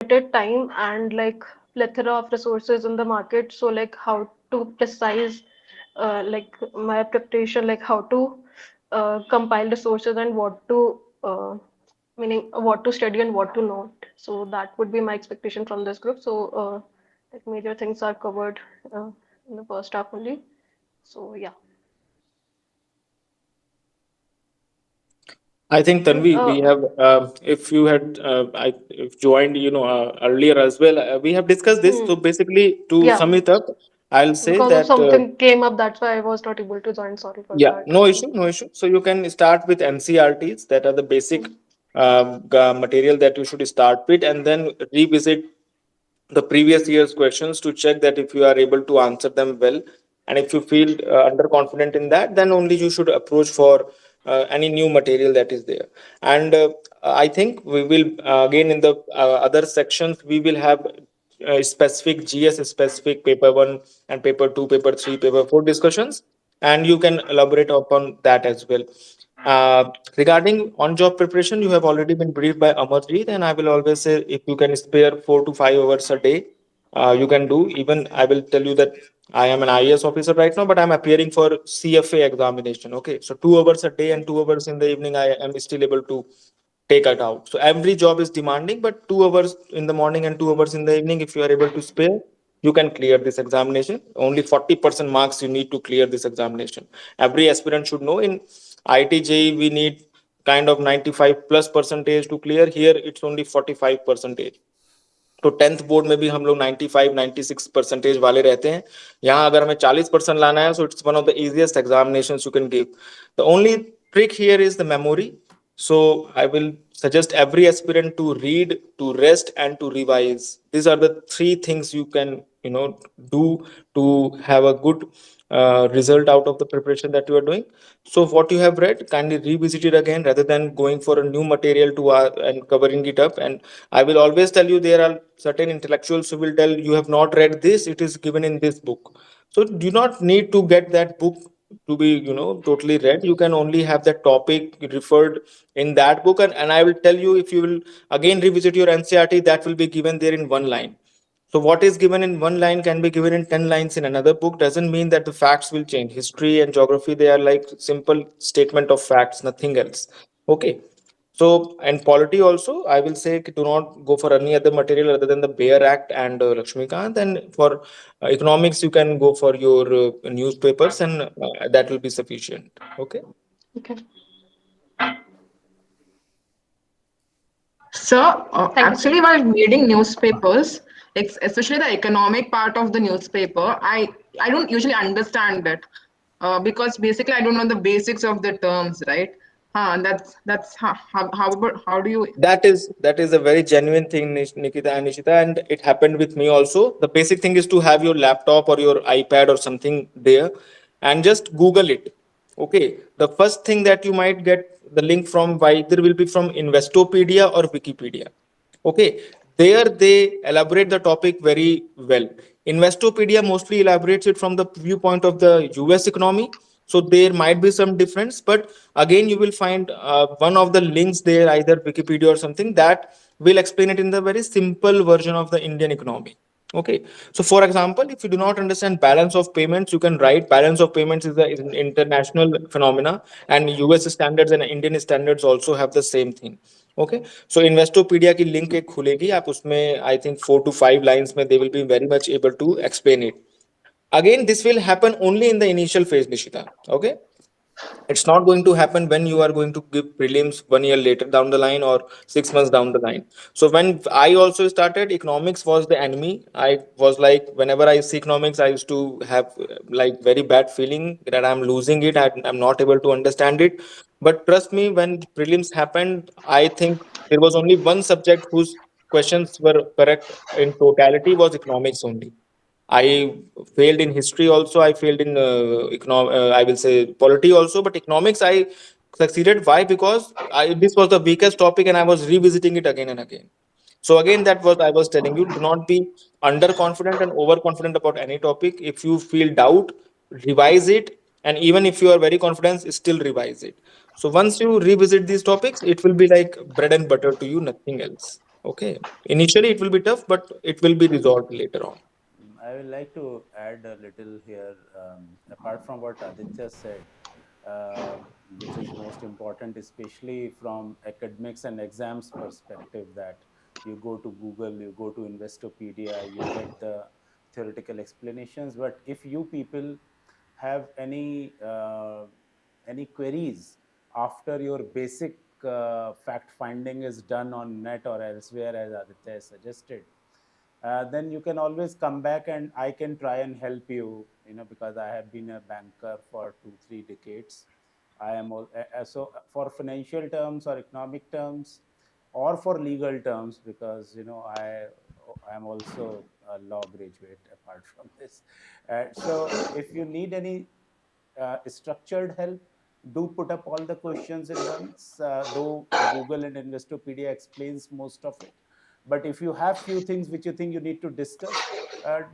time and like plethora of resources in the market. So like how to precise like my preparation, like how to compile resources and what to meaning what to study and what to note. So that would be my expectation from this group. So like major things are covered in the first half only. So yeah. I think And Tanvi, we have, if you had if joined, earlier as well, we have discussed this. hmm, So basically, to yeah, sum it up, I'll say because of that, something came up, that's why I was not able to join. Sorry for yeah, that. no issue, no issue. So you can start with NCRTs, that are the basic Hmm. material that you should start with, and then revisit the previous year's questions to check that if you are able to answer them well. And if you feel underconfident in that, then only you should approach for any new material that is there. And I think we will, again, in the other sections, we will have specific GS specific paper 1 and paper 2, paper 3, paper 4 discussions, and you can elaborate upon that as well. Regarding on-job preparation, you have already been briefed by Amarjeet, and I will always say if you can spare 4 to 5 hours a day, you can do. Even I will tell you that I am an IAS officer right now, but I'm appearing for CFA examination. Okay, so 2 hours a day and 2 hours in the evening, I am still able to take it out. So every job is demanding, but 2 hours in the morning and 2 hours in the evening, if you are able to spare, you can clear this examination. Only 40% marks you need to clear this examination. Every aspirant should know in IIT we need kind of 95 plus percentage to clear. Here it's only 45 percentage. तो 10th board में भी हम लोग 95-96% वाले रहते हैं. यहाँ अगर हमें 40% लाना है, so it's one of the easiest examinations you can give. The only trick here is the memory. So I will suggest every aspirant to read, to rest, and to revise. These are the three things you can do to have a good result out of the preparation that you are doing. So what you have read, kindly revisit it again rather than going for a new material to and covering it up. And I will always tell you, there are certain intellectuals who will tell you have not read this, it is given in this book. So do not need to get that book to be totally read. You can only have that topic referred in that book, and I will tell you, if you will again revisit your NCRT, that will be given there in one line. So what is given in one line can be given in 10 lines in another book. Doesn't mean that the facts will change. History and geography, they are like simple statement of facts, nothing else. Okay. So, and polity also, I will say do not go for any other material other than the Bayer Act and Lakshmikant. And for economics, you can go for your newspapers, and that will be sufficient. Okay. Okay. So, Thank you. actually, while reading newspapers, especially the economic part of the newspaper, I don't usually understand it because basically I don't know the basics of the terms, right? That's how do you? That is a very genuine thing, Nikita and Nishita, and it happened with me also. The basic thing is to have your laptop or your iPad or something there, and just Google it. Okay, the first thing that you might get the link from, either will be from Investopedia or Wikipedia. Okay, there they elaborate the topic very well. Investopedia mostly elaborates it from the viewpoint of the US economy. So there might be some difference, but again, you will find one of the links there, either Wikipedia or something, that will explain it in the very simple version of the Indian economy. Okay, so for example, if you do not understand balance of payments, you can write balance of payments is an international phenomena, and US standards and Indian standards also have the same thing. Okay, so Investopedia की link एक खुलेगी, आप उसमें I think 4 to 5 lines में they will be very much able to explain it. Again, this will happen only in the initial phase, Nishita. Okay, it's not going to happen when you are going to give prelims 1 year later down the line or 6 months down the line. So when I also started, economics was the enemy. I was like, whenever I see economics, I used to have like very bad feeling that I'm losing it, I'm not able to understand it. But trust me, when prelims happened, I think there was only one subject whose questions were correct in totality, was economics only. I failed in history also. I failed in I will say polity also, but economics I succeeded. Why? Because this was the weakest topic, and I was revisiting it again and again. So again, that was I was telling you: do not be underconfident and overconfident about any topic. If you feel doubt, revise it, and even if you are very confident, still revise it. So once you revisit these topics, it will be like bread and butter to you, nothing else. Okay, initially it will be tough, but it will be resolved later on. I would like to add a little here, apart from what Aditya said, uh, which is most important, especially from academics and exams perspective, that you go to Google, you go to Investopedia, you get the theoretical explanations. But if you people have any queries after your basic fact finding is done on net or elsewhere, as Aditya suggested, then you can always come back and I can try and help you, because I have been a banker for 2 3 decades. I am so for financial terms or economic terms, or for legal terms, because I am also a law graduate apart from this. So if you need any structured help, do put up all the questions in once, though Google and Investopedia explains most of it. But if you have few things which you think you need to discuss,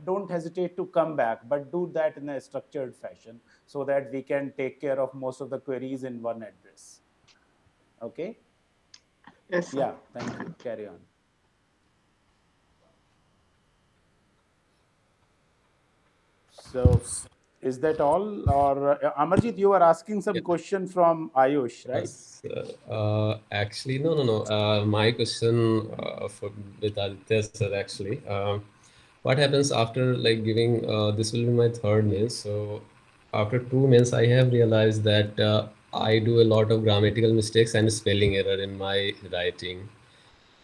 don't hesitate to come back, but do that in a structured fashion so that we can take care of most of the queries in one address. Okay? Yes, sir. Yeah, thank you. Carry on. So, is that all? Or Amarjit, you were asking some Yeah. question from Ayush, right? Yes, actually, no, no, no. My question for with Aditya sir, actually, what happens after like giving this will be my third mains. So after two mains, I have realized that I do a lot of grammatical mistakes and spelling error in my writing,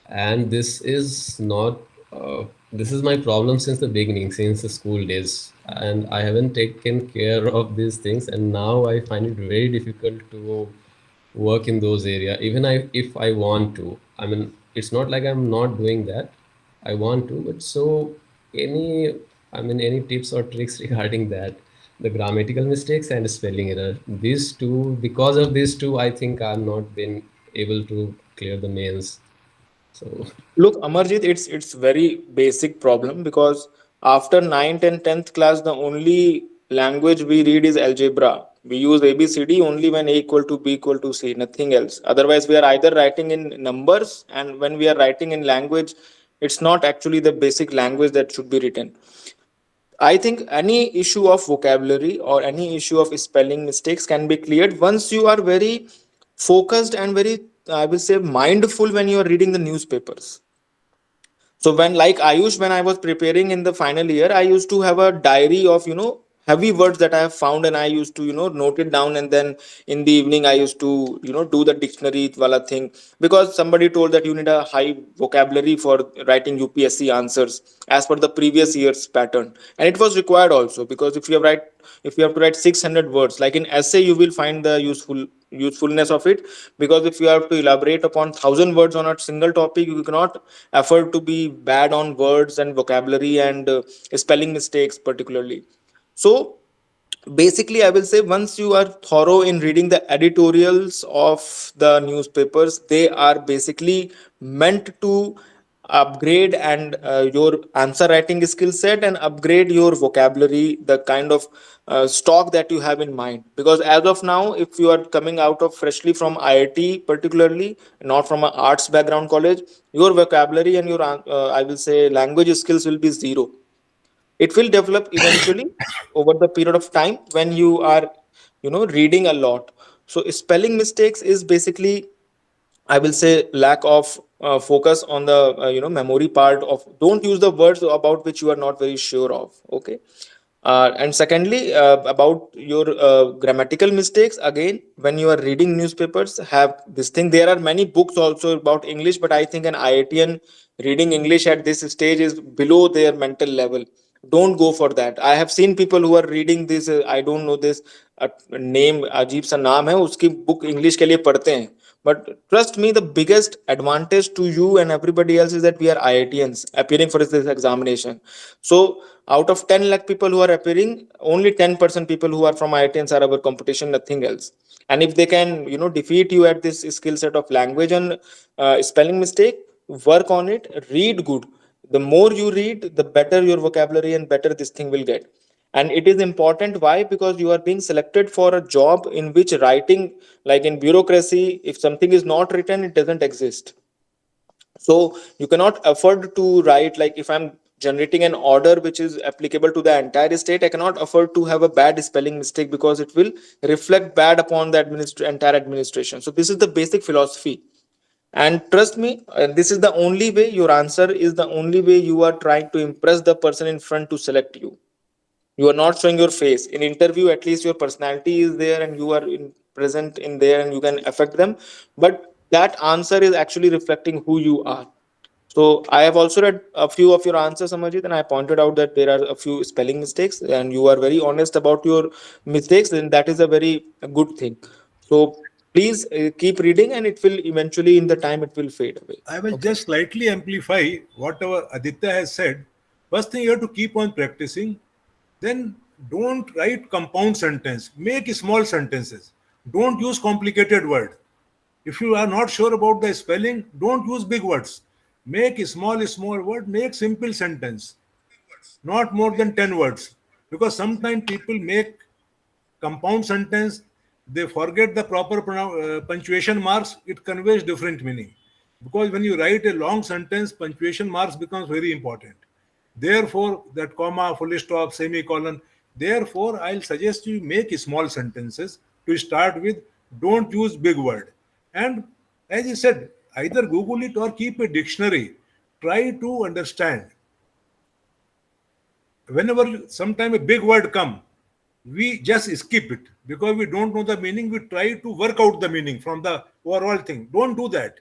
and this is not this is my problem since the beginning, since the school days, and I haven't taken care of these things, and now I find it very difficult to work in those area. Even if I want to, I mean, it's not like I'm not doing that. I want to, but so any, I mean, any tips or tricks regarding that, the grammatical mistakes and spelling error, these two, because of these two, I think I'm not been able to clear the mains. So Look, Amarjit, it's very basic problem because after 9th and 10th class, the only language we read is algebra. We use ABCD only when A equal to B equal to C, nothing else. Otherwise, we are either writing in numbers, and when we are writing in language, it's not actually the basic language that should be written. I think any issue of vocabulary or any issue of spelling mistakes can be cleared once you are very focused and very, I will say, mindful when you are reading the newspapers. So when like Ayush, when I was preparing in the final year, I used to have a diary of heavy words that I have found, and I used to note it down, and then in the evening I used to do the dictionary wala thing, because somebody told that you need a high vocabulary for writing UPSC answers as per the previous year's pattern, and it was required also, because if you have to write 600 words, like in essay you will find the usefulness of it, because if you have to elaborate upon 1,000 words on a single topic, you cannot afford to be bad on words and vocabulary and spelling mistakes particularly. So basically, I will say, once you are thorough in reading the editorials of the newspapers, they are basically meant to upgrade and your answer writing skill set, and upgrade your vocabulary, the kind of stock that you have in mind. Because as of now, if you are coming out of freshly from IIT particularly, not from an arts background college, your vocabulary and your I will say language skills will be zero. It will develop eventually over the period of time when you are reading a lot. So spelling mistakes is basically, I will say, lack of focus on the memory part of, don't use the words about which you are not very sure of. Okay. And secondly, about your grammatical mistakes, again, when you are reading newspapers, have this thing. There are many books also about English, but I think an IITian reading English at this stage is below their mental level. Don't go for that. I have seen people who are reading this, I don't know this name, अजीब सा नाम है उसकी book English के लिए पढ़ते हैं. But trust me, the biggest advantage to you and everybody else is that we are IITians appearing for this examination. So out of 10 lakh people who are appearing, only 10% people who are from IITians are our competition, nothing else. And if they can defeat you at this skill set of language and spelling mistake, work on it, read good. The more you read, the better your vocabulary and better this thing will get. And it is important, why? Because you are being selected for a job in which writing, like in bureaucracy, if something is not written, it doesn't exist. So you cannot afford to write, like if I'm generating an order which is applicable to the entire state, I cannot afford to have a bad spelling mistake because it will reflect bad upon the entire administration. So this is the basic philosophy. And trust me, this is the only way, your answer is the only way you are trying to impress the person in front to select you. You are not showing your face in interview, at least your personality is there and you are present in there and you can affect them, but that answer is actually reflecting who you are. So I have also read a few of your answers, Amarjit, and I pointed out that there are a few spelling mistakes, and you are very honest about your mistakes, and that is a very good thing. So please keep reading, and it will eventually, in the time, it will fade away. I will Okay. just slightly amplify whatever Aditya has said. First thing, you have to keep on practicing. Then don't write compound sentence. Make small sentences. Don't use complicated word. If you are not sure about the spelling, don't use big words. Make a small word. Make simple sentence. Not more than 10 words. Because sometimes people make compound sentence, they forget the proper punctuation marks, it conveys different meaning. Because when you write a long sentence, punctuation marks becomes very important. Therefore, that comma, full stop, semicolon. Therefore, I'll suggest you make small sentences to start with. Don't use big word. And as you said, either Google it or keep a dictionary. Try to understand whenever sometime a big word come, we just skip it because we don't know the meaning. We try to work out the meaning from the overall thing. Don't do that.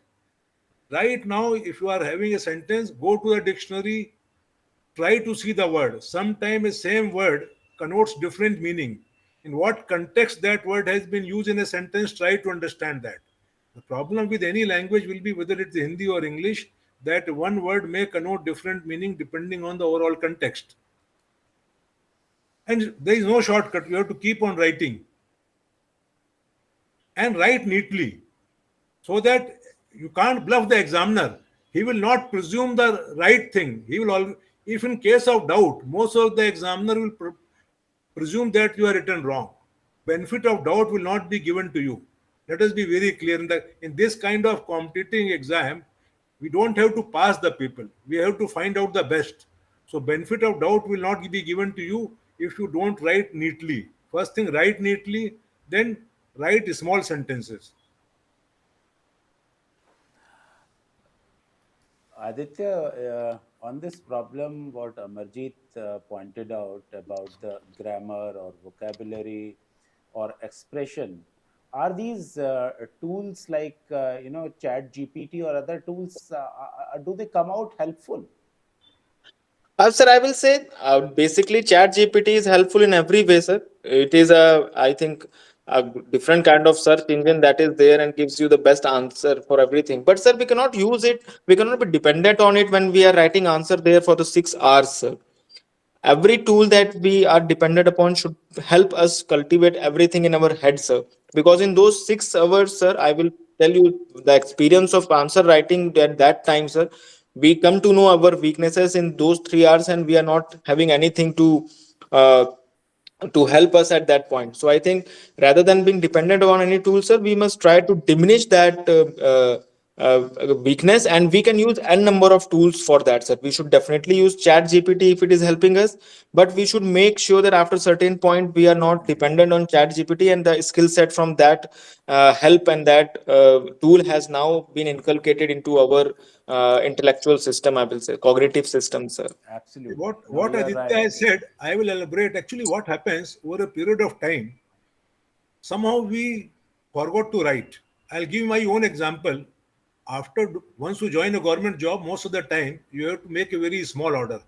Right now, if you are having a sentence, go to the dictionary, try to see the word. Sometimes a same word connotes different meaning. In what context that word has been used in a sentence, try to understand that. The problem with any language will be whether it's Hindi or English, that one word may connote different meaning depending on the overall context. And there is no shortcut. You have to keep on writing and write neatly so that you can't bluff the examiner. He will not presume the right thing. He will always, if in case of doubt, most of the examiner will presume that you are written wrong. Benefit of doubt will not be given to you. Let us be very clear in this kind of competing exam, we don't have to pass the people. We have to find out the best. So benefit of doubt will not be given to you if you don't write neatly. First thing, write neatly, then write small sentences. Aditya, on this problem, what Amarjit pointed out about the grammar or vocabulary or expression, are these tools like Chat GPT or other tools? Do they come out helpful? Sir, I will say basically Chat GPT is helpful in every way, sir. It is I think, a different kind of search engine that is there and gives you the best answer for everything. But sir, we cannot use it. We cannot be dependent on it when we are writing answer there for the 6 hours, sir. Every tool that we are dependent upon should help us cultivate everything in our head, sir, because in those 6 hours, sir, I will tell you the experience of answer writing at that time, sir. We come to know our weaknesses in those 3 hours and we are not having anything uh, to help us at that point. So I think rather than being dependent on any tool, sir, we must try to diminish that weakness, and we can use n number of tools for that, sir. We should definitely use Chat GPT if it is helping us, but we should make sure that after certain point we are not dependent on Chat GPT, and the skill set from that help and that tool has now been inculcated into our intellectual system, I will say cognitive system, sir. Absolutely. No, What you are Aditya right. has said, I will elaborate. Actually, what happens over a period of time, somehow we forgot to write. I'll give my own example. Once you join a government job, most of the time you have to make a very small order,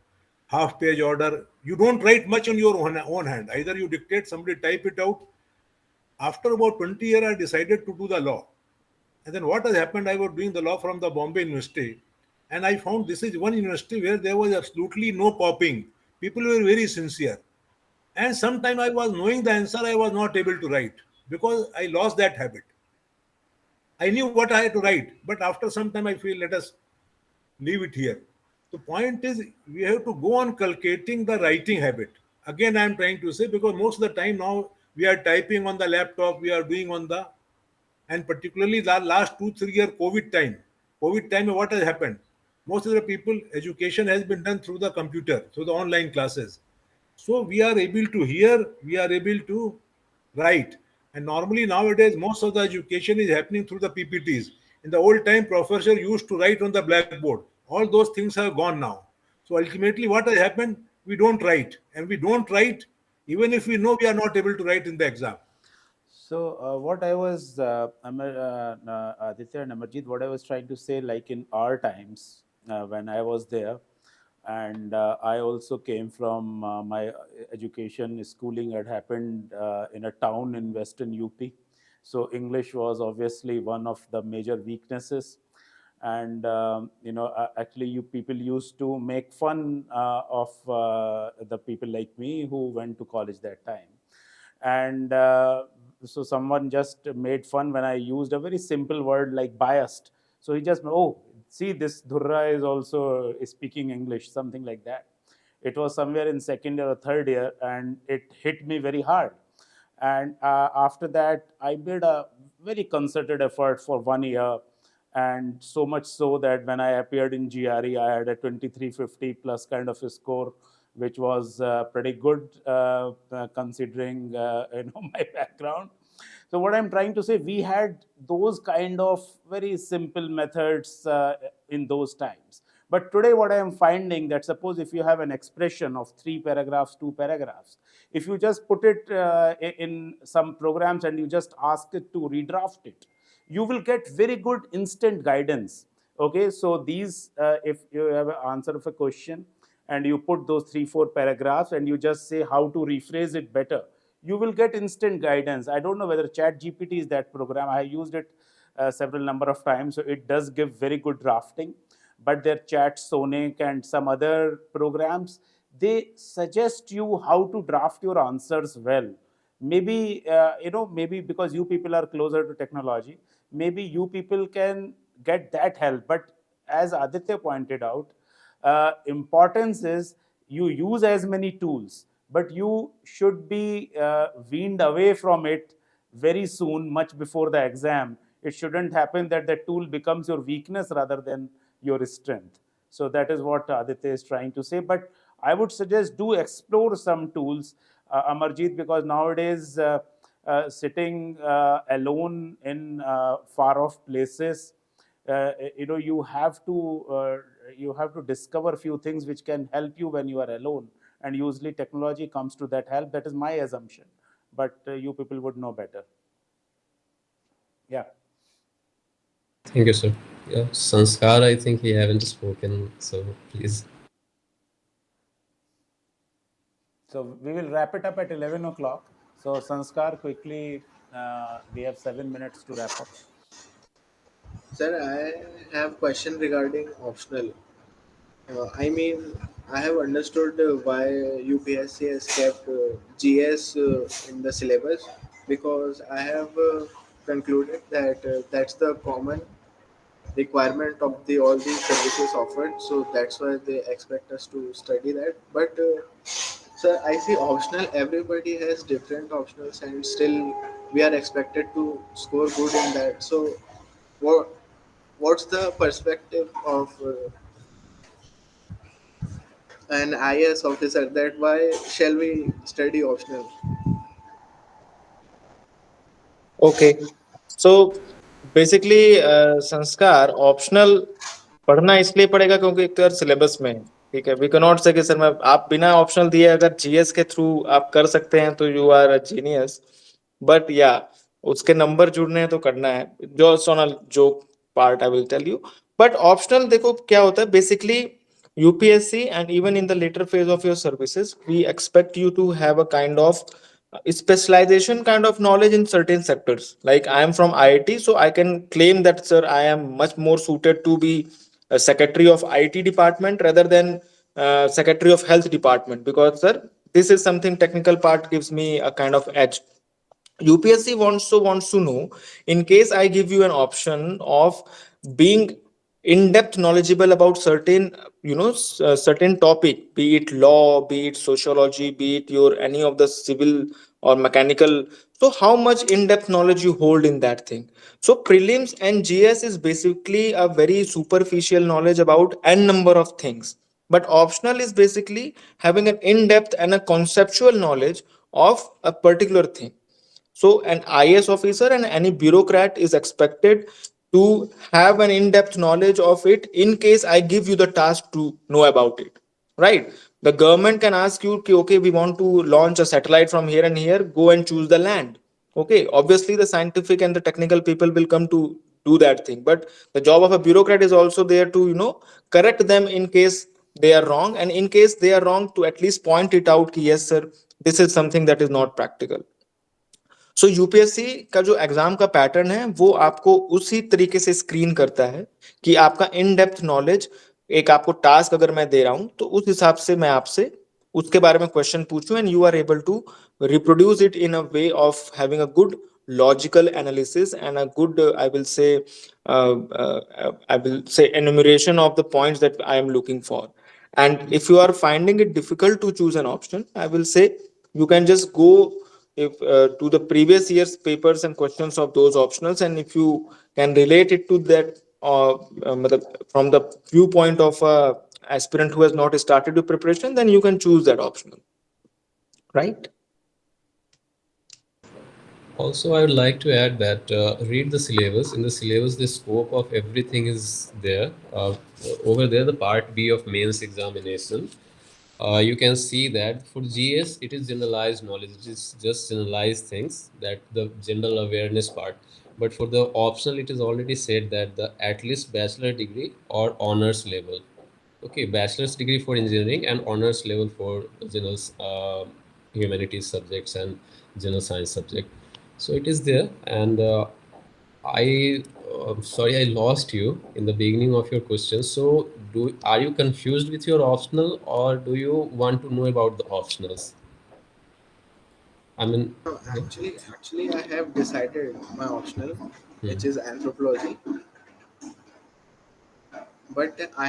half page order. You don't write much on your own hand. Either you dictate, somebody type it out. After about 20 years, I decided to do the law. And then what has happened, I was doing the law from the Bombay University. And I found this is one university where there was absolutely no copying. People were very sincere. And sometime I was knowing the answer, I was not able to write because I lost that habit. I knew what I had to write, but after some time I feel let us leave it here. The point is we have to go on cultivating the writing habit. Again, I am trying to say because most of the time now we are typing on the laptop, we are doing on the, and particularly the last 2 3 year COVID time. COVID time, what has happened? most of the people, education has been done through the computer, through the online classes. So we are able to hear, we are able to write. And normally nowadays, most of the education is happening through the PPTs. In the old time, professor used to write on the blackboard. All those things have gone now. So ultimately, what has happened? We don't write, and we don't write even if we know we are not able to write in the exam. So what I was, Aditya and Amarjit, what I was trying to say, like in our times when I was there, and I also came from my education, schooling had happened in a town in Western UP. So English was obviously one of the major weaknesses. And actually, you people used to make fun of the people like me who went to college that time. And so someone just made fun when I used a very simple word like biased. So he just, oh, see, this Dhurra is also speaking English, something like that. It was somewhere in second year or third year, and it hit me very hard. And after that, I made a very concerted effort for 1 year, and so much so that when I appeared in GRE, I had a 2350 plus kind of a score, which was pretty good considering my background. So what I'm trying to say, we had those kind of very simple methods in those times. But today, what I am finding that suppose if you have an expression of 3 paragraphs, 2 paragraphs, if you just put it in some programs and you just ask it to redraft it, you will get very good instant guidance. Okay, so these, if you have an answer of a question and you put those 3 4 paragraphs and you just say how to rephrase it better, you will get instant guidance. I don't know whether Chat GPT is that program. I used it several number of times, so it does give very good drafting. But their Chat Sonic and some other programs, they suggest you how to draft your answers well. Maybe maybe because you people are closer to technology, maybe you people can get that help. But as Aditya pointed out, importance is you use as many tools, but you should be weaned away from it very soon, much before the exam. It shouldn't happen that the tool becomes your weakness rather than your strength. So that is what Aditya is trying to say. But I would suggest do explore some tools, Amarjit, because nowadays sitting alone in far off places, you have to discover a few things which can help you when you are alone, and usually technology comes to that help. That is my assumption, but you people would know better. Yeah. Thank you, sir. Yeah, Sanskar, I think we haven't spoken, so please. So we will wrap it up at 11 o'clock. So Sanskar, quickly, we have 7 minutes to wrap up. Sir, I have question regarding optional. I mean, I have understood why UPSC has kept GS in the syllabus, because I have concluded that that's the common requirement of the all these services offered. So that's why they expect us to study that. But sir, I see optional. Everybody has different optionals, and still we are expected to score good in that. So what what's the perspective of an IS officer, that why shall we study optional? Okay. So basically संस्कार optional पढ़ना इसलिए पड़ेगा क्योंकि एक तो यार syllabus में है, ठीक है. वी कैन नॉट से कि सर मैं आप बिना ऑप्शनल दिए अगर जीएस के थ्रू आप कर सकते हैं तो you are a genius. But या उसके नंबर जुड़ने हैं तो करना है. Just on a joke part I will tell you. But optional देखो क्या होता है basically. UPSC and even in the later phase of your services, we expect you to have a kind of specialization kind of knowledge in certain sectors. Like I am from IIT, so I can claim that, sir, I am much more suited to be a secretary of IT department rather than secretary of health department, because, sir, this is something technical part gives me a kind of edge. UPSC wants to know, in case I give you an option of being in depth knowledgeable about certain certain topic, be it law, be it sociology, be it your any of the civil or mechanical. So how much in-depth knowledge you hold in that thing. So prelims and GS is basically a very superficial knowledge about n number of things, but optional is basically having an in-depth and a conceptual knowledge of a particular thing. So an IS officer and any bureaucrat is expected to have an in-depth knowledge of it in case I give you the task to know about it. Right? The government can ask you, "Okay, okay, we want to launch a satellite from here and here, go and choose the land." Okay, obviously the scientific and the technical people will come to do that thing. But the job of a bureaucrat is also there to, correct them in case they are wrong. And in case they are wrong, to at least point it out कि yes, sir, this is something that is not practical. So UPSC का जो exam का pattern है वो आपको उसी तरीके से स्क्रीन करता है कि आपका इन डेप्थ नॉलेज, एक आपको टास्क अगर मैं दे रहा हूं तो उस हिसाब से मैं आपसे उसके बारे में क्वेश्चन पूछूं and you are able to reproduce it in a way of having a good logical analysis and a good I will say enumeration of the points that I am looking for. And if you are finding it difficult to choose an option, I will say you can just go if to the previous year's papers and questions of those optionals, and if you can relate it to that from the viewpoint of a aspirant who has not started your preparation, then you can choose that optional, right? Also, I would like to add that read the syllabus. In the syllabus, the scope of everything is there. Over there, the part B of mains examination, you can see that for GS, it is generalized knowledge. It is just generalized things, that the general awareness part. But for the optional, it is already said that the at least bachelor degree or honors level. Okay, bachelor's degree for engineering and honors level for general humanities subjects and general science subject. So it is there, and I sorry I lost you in the beginning of your question. So do are you confused with your optional, or do you want to know about the optionals? I mean, No, yeah. actually, I have decided my optional, which Hmm. is anthropology. But I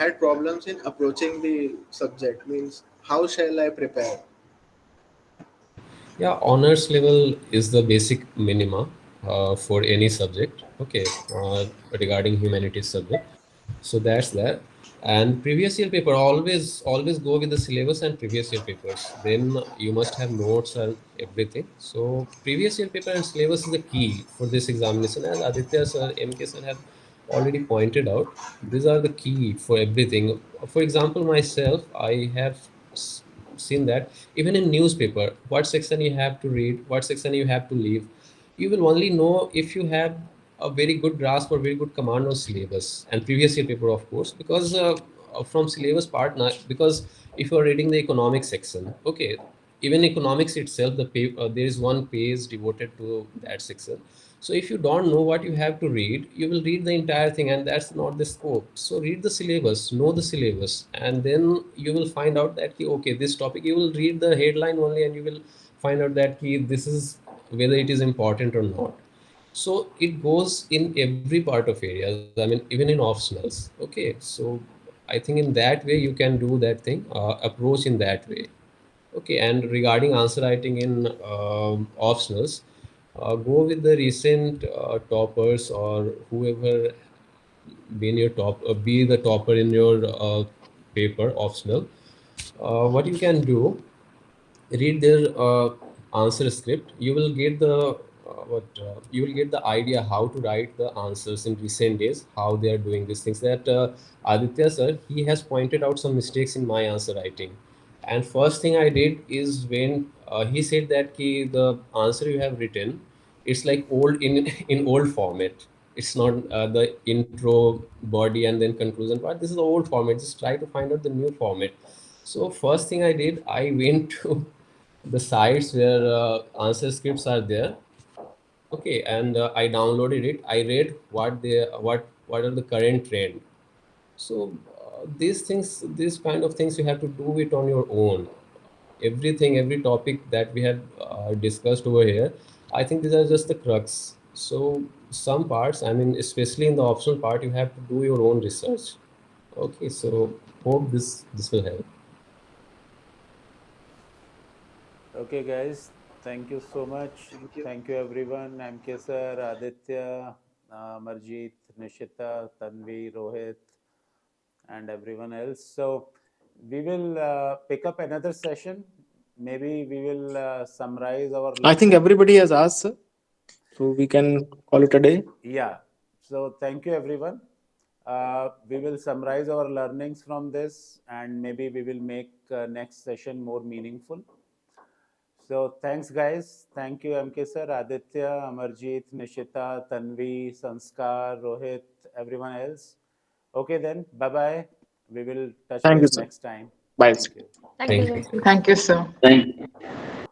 had problems in approaching the subject. Means, how shall I prepare? Yeah, honors level is the basic minima for any subject. Okay, regarding humanities subject. So that's that. And previous year paper, always go with the syllabus and previous year papers. Then you must have notes and everything. So previous year paper and syllabus is the key for this examination. As Aditya sir, MK sir have already pointed out, these are the key for everything. For example, myself, I have seen that even in newspaper, what section you have to read, what section you have to leave, you will only know if you have a very good grasp or very good command on syllabus and previous year paper, of course, because from syllabus part now, because if you are reading the economics section, okay, even economics itself, there is one page devoted to that section. So if you don't know what you have to read, you will read the entire thing, and that's not the scope. So read the syllabus, know the syllabus, and then you will find out that okay, this topic, you will read the headline only, and you will find out that this is whether it is important or not. So it goes in every part of areas. I mean, even in optionals. Okay, so I think in that way you can do that thing, approach in that way. Okay, and regarding answer writing in optionals, go with the recent toppers or whoever been your be the topper in your paper optional. What you can do, read their answer script. You will get the what you will get the idea how to write the answers in recent days, how they are doing these things. That Aditya sir, he has pointed out some mistakes in my answer writing, and first thing I did is when he said that the answer you have written, it's like old in in old format. It's not the intro, body, and then conclusion part. This is the old format. Just try to find out the new format. So first thing I did, I went to the sites where answer scripts are there. Okay, and I downloaded it. I read what are the current trend. So these things, these kind of things, you have to do it on your own. Everything, every topic that we have discussed over here, I think these are just the crux. So some parts, I mean, especially in the optional part, you have to do your own research. Okay, so hope this will help. Okay, guys. Thank you so much. Thank you, everyone. MK sir, Aditya, Marjeet, Nishita, Tanvi, Rohit, and everyone else. So we will pick up another session. Maybe we will summarize our I think learning. everybody has asked, sir. So we can call it a day. Yeah. So thank you, everyone. We will summarize our learnings from this, and maybe we will make next session more meaningful. So thanks, guys. Thank you, MK sir, Aditya, Amarjeet, Nishita, Tanvi, Sanskar, Rohit, everyone else. Okay, then. Bye bye. We will touch Thank you, base sir. next time. Bye. Thank you. Thank you, Thank sir. you. Thank you, sir. Thank